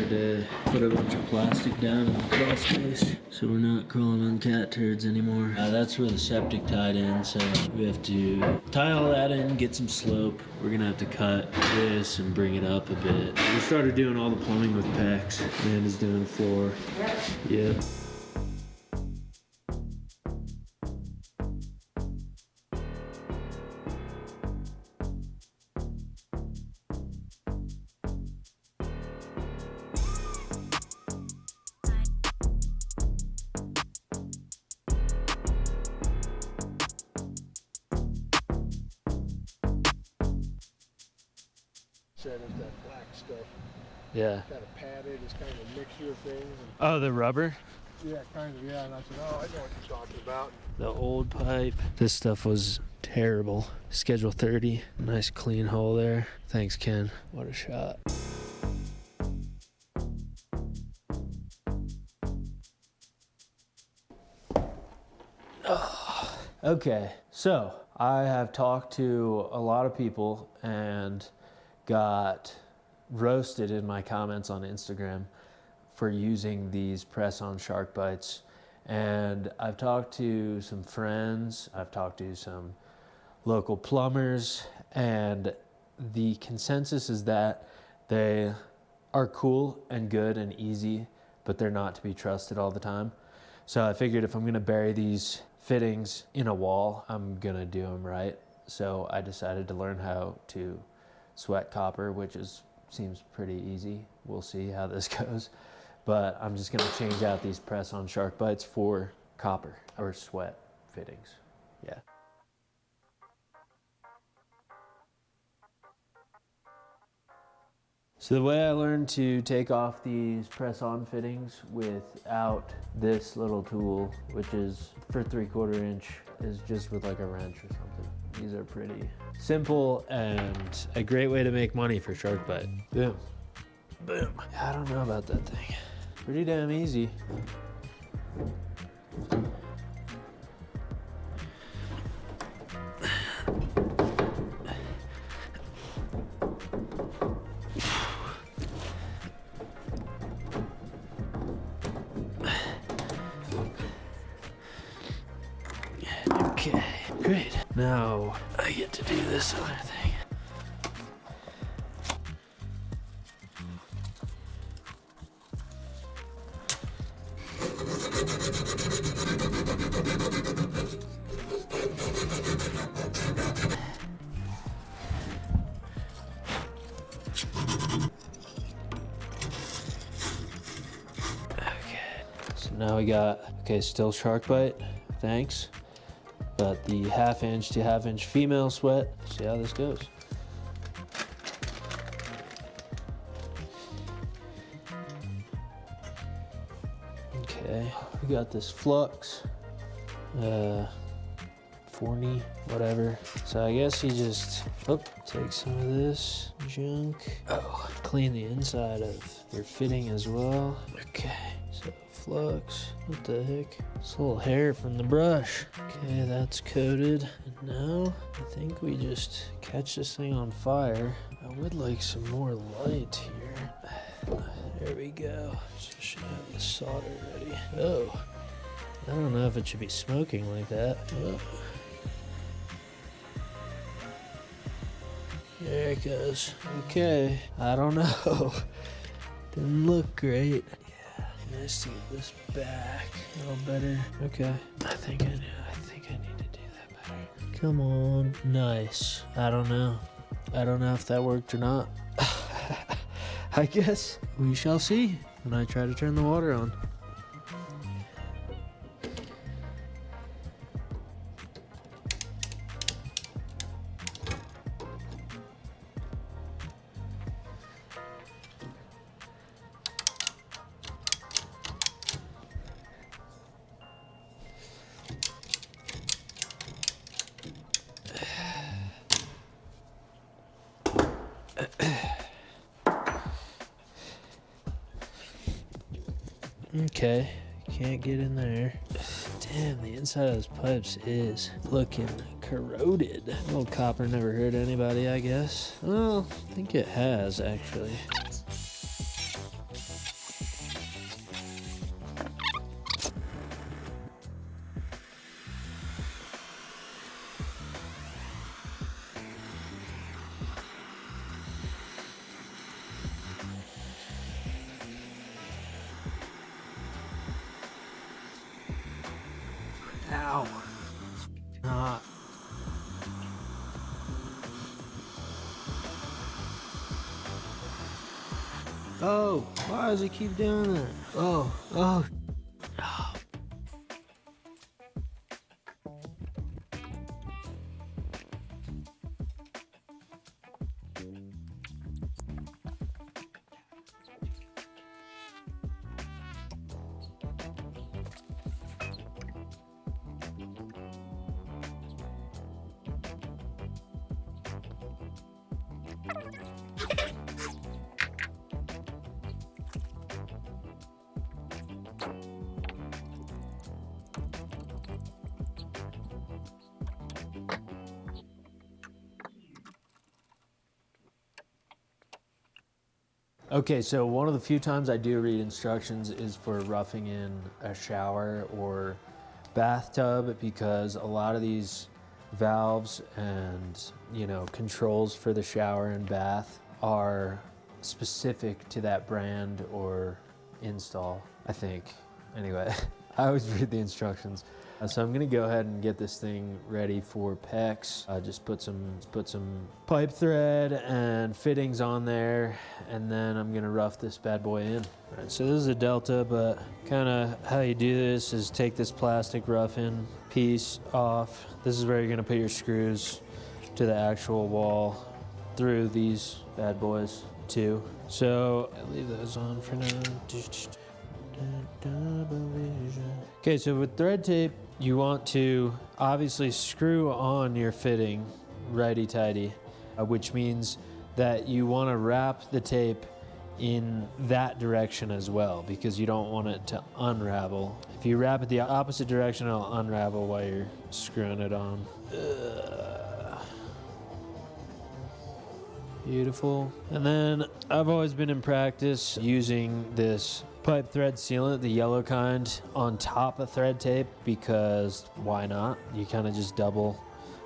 had to put a bunch of plastic down in the crawl space, so we're not crawling on cat turds anymore. That's where the septic tied in, so we have to tie all that in, get some slope. We're gonna have to cut this and bring it up a bit. We started doing all the plumbing with pecs. Amanda's doing the floor. Yep. Said it's that black stuff. Yeah. Kind of padded. It's kind of a mixture of things. And Oh, the rubber? yeah, kind of, yeah. And I said, oh, I know what you're talking about. The old pipe. This stuff was terrible. Schedule 30. Nice clean hole there. Thanks, Ken. What a shot. Oh. Okay, so I have talked to a lot of people and got roasted in my comments on Instagram for using these press-on SharkBites. And I've talked to some friends, I've talked to some local plumbers, and the consensus is that they are cool and good and easy, but they're not to be trusted all the time. So I figured if I'm gonna bury these fittings in a wall, I'm gonna do them right. So I decided to learn how to sweat copper, which seems pretty easy. We'll see how this goes. But I'm just gonna change out these press-on SharkBites for copper or sweat fittings. Yeah. So the way I learned to take off these press-on fittings without this little tool, which is for 3/4 inch, is just with like a wrench or something. These are pretty simple and a great way to make money for SharkBite. Boom. Boom. I don't know about that thing. Pretty damn easy. Okay, great. Now I get to do this other thing. So now we got, okay, still SharkBite, thanks. But the 1/2 inch to 1/2 inch female sweat. See how this goes. Okay, we got this flux, 40, whatever. So I guess you just, take some of this junk. Oh, clean the inside of your fitting as well. Okay, so flux, what the heck? It's a little hair from the brush. Okay, that's coated. And now I think we just catch this thing on fire. I would like some more light here. There we go. So I should have the solder ready. Oh, I don't know if it should be smoking like that. Oh. There it goes. Okay, I don't know. Didn't look great. Yeah, nice to get this back a little better. Okay, I think I need to do that better. Come on, nice. I don't know if that worked or not. I guess we shall see when I try to turn the water on. Okay, can't get in there. Damn, the inside of those pipes is looking corroded. Old copper never hurt anybody, I guess. Well, I think it has, actually. Oh, why does he keep doing that? Oh, oh. Okay, so one of the few times I do read instructions is for roughing in a shower or bathtub, because a lot of these valves and, you know, controls for the shower and bath are specific to that brand or install, I think. Anyway, I always read the instructions. So I'm gonna go ahead and get this thing ready for PEX. Just put some pipe thread and fittings on there, and then I'm gonna rough this bad boy in. All right, so this is a Delta, but kind of how you do this is take this plastic rough-in piece off. This is where you're gonna put your screws to the actual wall through these bad boys too. So I'll leave those on for now. Okay, so with thread tape, you want to obviously screw on your fitting righty-tighty, which means that you want to wrap the tape in that direction as well, because you don't want it to unravel. If you wrap it the opposite direction, it'll unravel while you're screwing it on. Beautiful. And then I've always been in practice using this pipe thread sealant, the yellow kind, on top of thread tape, because why not? You kind of just double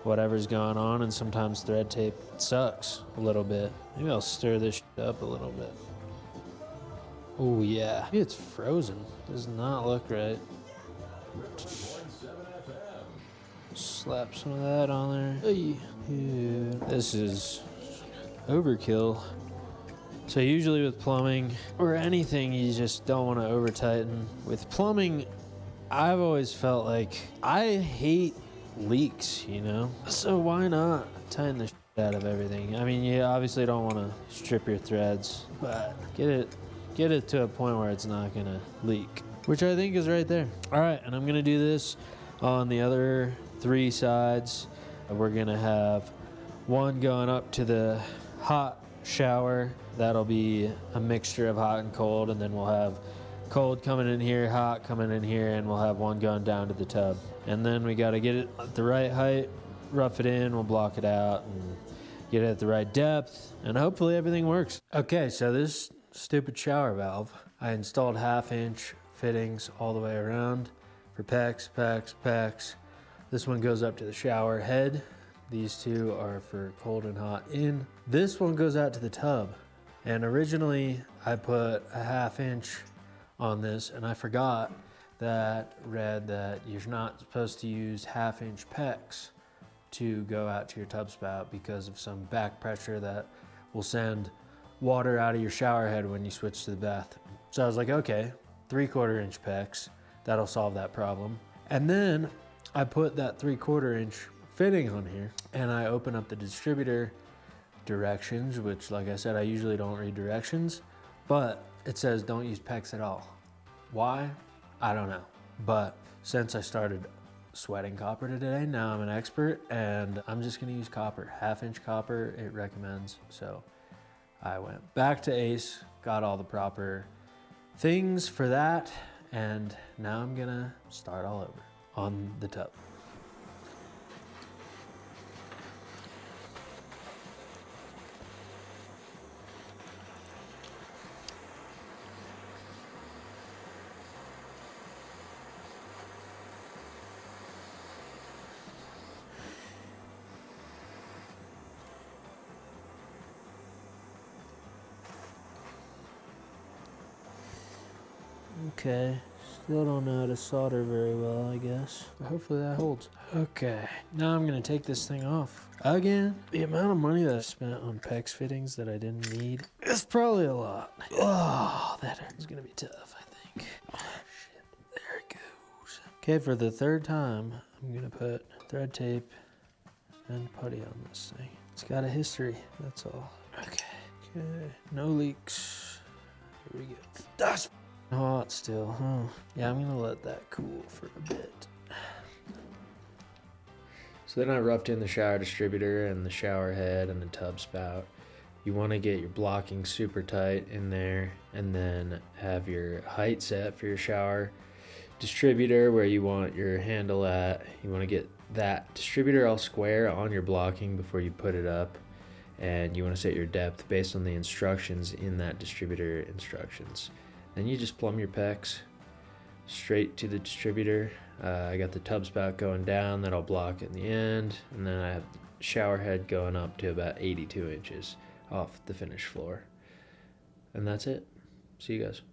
whatever's going on, and sometimes thread tape sucks a little bit. Maybe I'll stir this up a little bit. Oh yeah, maybe it's frozen. Does not look right. Slap some of that on there. Hey. Yeah. This is overkill. So usually with plumbing or anything, you just don't want to over tighten. With plumbing, I've always felt like I hate leaks, you know? So why not tighten the shit out of everything? I mean, you obviously don't want to strip your threads, but get it to a point where it's not gonna leak, which I think is right there. All right, and I'm gonna do this on the other 3 sides. We're gonna have one going up to the hot shower. That'll be a mixture of hot and cold, and then we'll have cold coming in here, hot coming in here, and we'll have one going down to the tub. And then we got to get it at the right height, rough it in, we'll block it out, and get it at the right depth, and hopefully everything works. Okay, so this stupid shower valve, I installed 1/2-inch fittings all the way around for PEX. This one goes up to the shower head. These 2 are for cold and hot in. This one goes out to the tub. And originally I put a 1/2-inch on this, and I forgot that read that you're not supposed to use 1/2-inch PEX to go out to your tub spout because of some back pressure that will send water out of your shower head when you switch to the bath. So I was like, okay, 3/4-inch PEX, that'll solve that problem. And then I put that 3/4-inch fitting on here, and I open up the distributor directions, which, like I said, I usually don't read directions, but it says don't use PEX at all. Why? I don't know. But since I started sweating copper today, now I'm an expert, and I'm just gonna use copper. 1/2-inch copper, it recommends. So I went back to Ace, got all the proper things for that, and now I'm gonna start all over on the tub. Okay, still don't know how to solder very well, I guess. But hopefully that holds. Okay, now I'm gonna take this thing off again. The amount of money that I spent on PEX fittings that I didn't need is probably a lot. Oh, that is gonna be tough, I think. Oh, shit, there it goes. Okay, for the third time, I'm gonna put thread tape and putty on this thing. It's got a history, that's all. Okay, no leaks. Here we go. That's hot still, huh? Yeah, I'm gonna let that cool for a bit. So then I roughed in the shower distributor and the shower head and the tub spout. You want to get your blocking super tight in there, and then have your height set for your shower distributor where you want your handle at. You want to get that distributor all square on your blocking before you put it up, and you want to set your depth based on the instructions in that distributor instructions. Then you just plumb your PEX straight to the distributor. I got the tub spout going down that I'll block in the end, and then I have the shower head going up to about 82 inches off the finished floor. And that's it. See you guys.